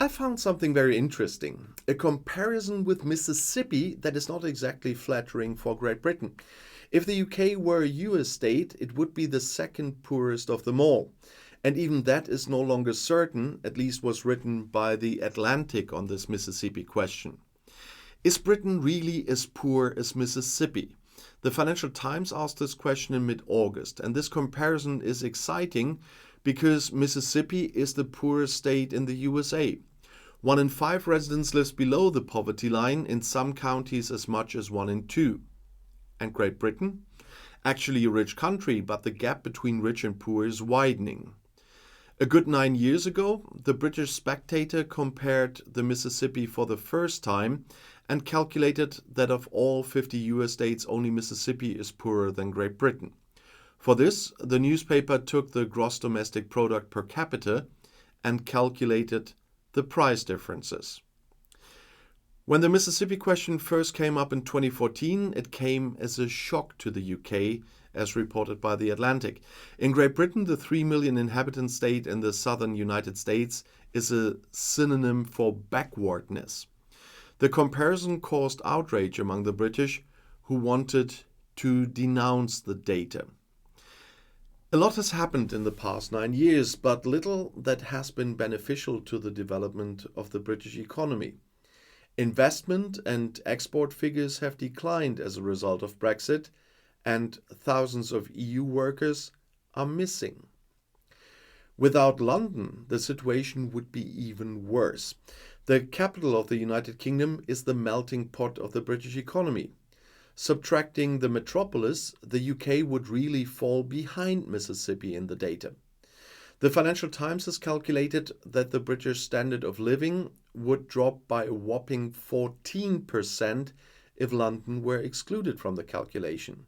I found something very interesting, a comparison with Mississippi that is not exactly flattering for Great Britain. If the UK were a US state, it would be the second poorest of them all. And even that is no longer certain, at least was written by The Atlantic on this Mississippi question. Is Britain really as poor as Mississippi? The Financial Times asked this question in mid-August, and this comparison is exciting because Mississippi is the poorest state in the USA. 1 in 5 residents lives below the poverty line, in some counties as much as 1 in 2. And Great Britain? Actually a rich country, but the gap between rich and poor is widening. A good 9 years ago, the British Spectator compared the Mississippi for the first time and calculated that of all 50 US states, only Mississippi is poorer than Great Britain. For this, the newspaper took the gross domestic product per capita and calculated the price differences. When the Mississippi question first came up in 2014, it came as a shock to the UK, as reported by The Atlantic. In Great Britain, the 3 million inhabitant state in the southern United States is a synonym for backwardness. The comparison caused outrage among the British, who wanted to denounce the data. A lot has happened in the past 9 years, but little that has been beneficial to the development of the British economy. Investment and export figures have declined as a result of Brexit, and thousands of EU workers are missing. Without London, the situation would be even worse. The capital of the United Kingdom is the melting pot of the British economy. Subtracting the metropolis, the UK would really fall behind Mississippi in the data. The Financial Times has calculated that the British standard of living would drop by a whopping 14% if London were excluded from the calculation.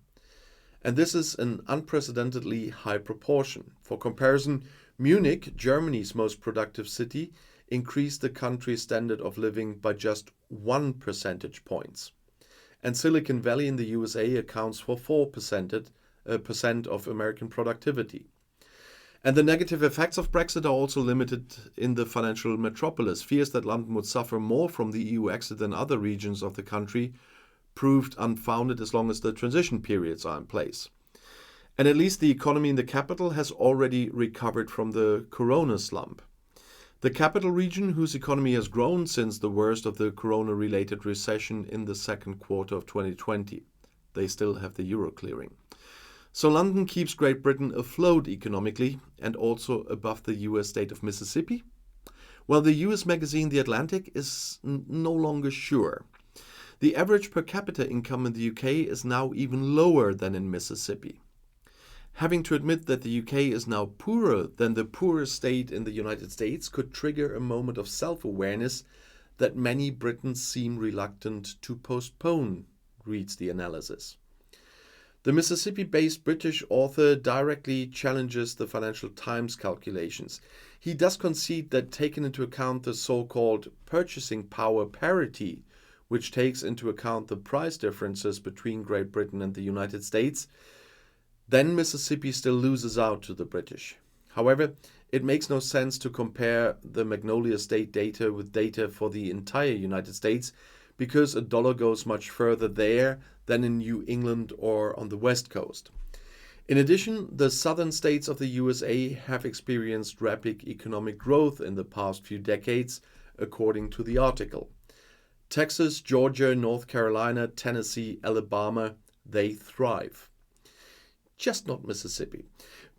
And this is an unprecedentedly high proportion. For comparison, Munich, Germany's most productive city, increased the country's standard of living by just 1 percentage point. And Silicon Valley in the USA accounts for 4% of American productivity. And the negative effects of Brexit are also limited in the financial metropolis. Fears that London would suffer more from the EU exit than other regions of the country proved unfounded as long as the transition periods are in place. And at least the economy in the capital has already recovered from the corona slump. The capital region, whose economy has grown since the worst of the corona-related recession in the second quarter of 2020. They still have the euro clearing. So London keeps Great Britain afloat economically and also above the US state of Mississippi? Well, the US magazine The Atlantic is no longer sure. The average per capita income in the UK is now even lower than in Mississippi. Having to admit that the UK is now poorer than the poorest state in the United States could trigger a moment of self-awareness that many Britons seem reluctant to postpone, reads the analysis. The Mississippi-based British author directly challenges the Financial Times calculations. He does concede that, taken into account the so-called purchasing power parity, which takes into account the price differences between Great Britain and the United States, then Mississippi still loses out to the British. However, it makes no sense to compare the Magnolia State data with data for the entire United States, because a dollar goes much further there than in New England or on the West Coast. In addition, the southern states of the USA have experienced rapid economic growth in the past few decades, according to the article. Texas, Georgia, North Carolina, Tennessee, Alabama, they thrive. Just not Mississippi.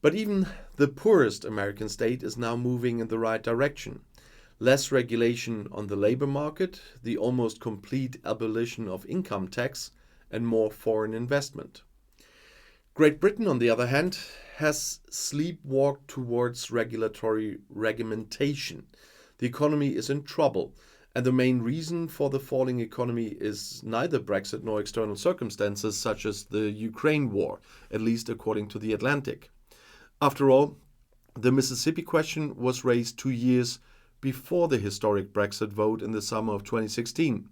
But even the poorest American state is now moving in the right direction. Less regulation on the labor market, the almost complete abolition of income tax, and more foreign investment. Great Britain, on the other hand, has sleepwalked towards regulatory regimentation. The economy is in trouble, and the main reason for the falling economy is neither Brexit nor external circumstances such as the Ukraine war, at least according to The Atlantic. After all, the Mississippi question was raised 2 years before the historic Brexit vote in the summer of 2016.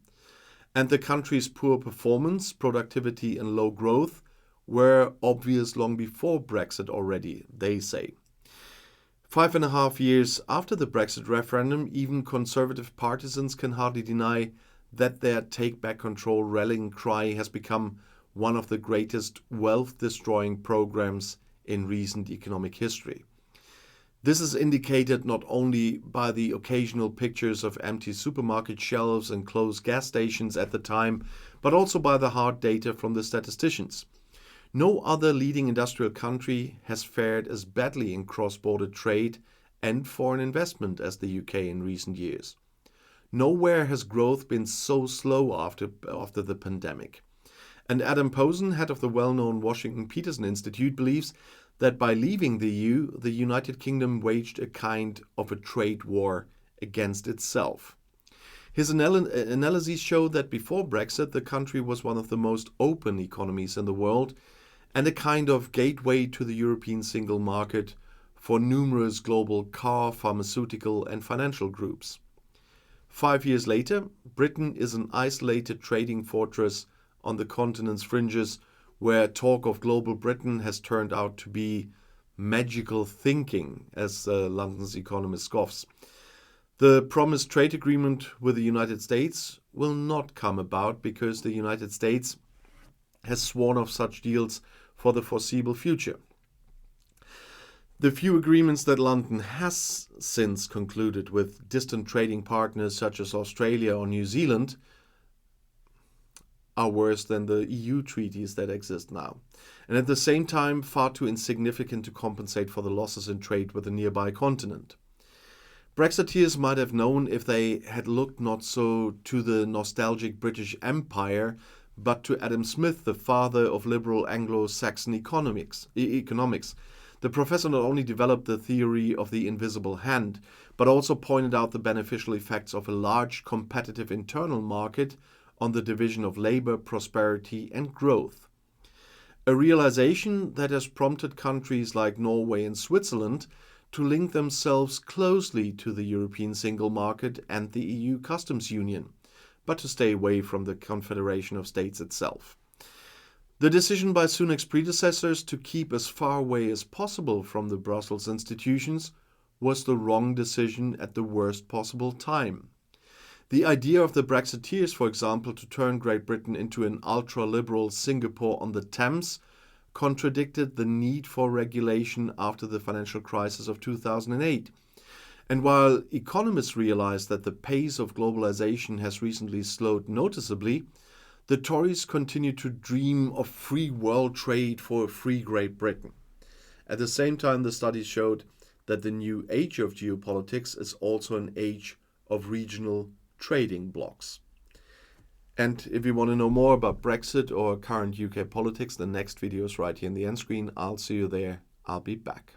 And the country's poor performance, productivity and low growth were obvious long before Brexit already, they say. 5.5 years after the Brexit referendum, even conservative partisans can hardly deny that their Take Back Control rallying cry has become one of the greatest wealth-destroying programs in recent economic history. This is indicated not only by the occasional pictures of empty supermarket shelves and closed gas stations at the time, but also by the hard data from the statisticians. No other leading industrial country has fared as badly in cross-border trade and foreign investment as the UK in recent years. Nowhere has growth been so slow after the pandemic. And Adam Posen, head of the well-known Washington Peterson Institute, believes that by leaving the EU, the United Kingdom waged a kind of a trade war against itself. His analyses show that before Brexit, the country was one of the most open economies in the world and a kind of gateway to the European single market for numerous global car, pharmaceutical and financial groups. 5 years later, Britain is an isolated trading fortress on the continent's fringes, where talk of global Britain has turned out to be magical thinking, as London's economist scoffs. The promised trade agreement with the United States will not come about because the United States has sworn off such deals for the foreseeable future. The few agreements that London has since concluded with distant trading partners such as Australia or New Zealand are worse than the EU treaties that exist now, and at the same time far too insignificant to compensate for the losses in trade with the nearby continent. Brexiteers might have known if they had looked not so to the nostalgic British Empire, but to Adam Smith, the father of liberal Anglo-Saxon economics. The professor not only developed the theory of the invisible hand, but also pointed out the beneficial effects of a large competitive internal market on the division of labor, prosperity and growth. A realization that has prompted countries like Norway and Switzerland to link themselves closely to the European single market and the EU customs union, but to stay away from the Confederation of States itself. The decision by Sunak's predecessors to keep as far away as possible from the Brussels institutions was the wrong decision at the worst possible time. The idea of the Brexiteers, for example, to turn Great Britain into an ultra-liberal Singapore on the Thames contradicted the need for regulation after the financial crisis of 2008. And while economists realize that the pace of globalization has recently slowed noticeably, the Tories continue to dream of free world trade for a free Great Britain. At the same time, the studies showed that the new age of geopolitics is also an age of regional trading blocks. And if you want to know more about Brexit or current UK politics, the next video is right here in the end screen. I'll see you there. I'll be back.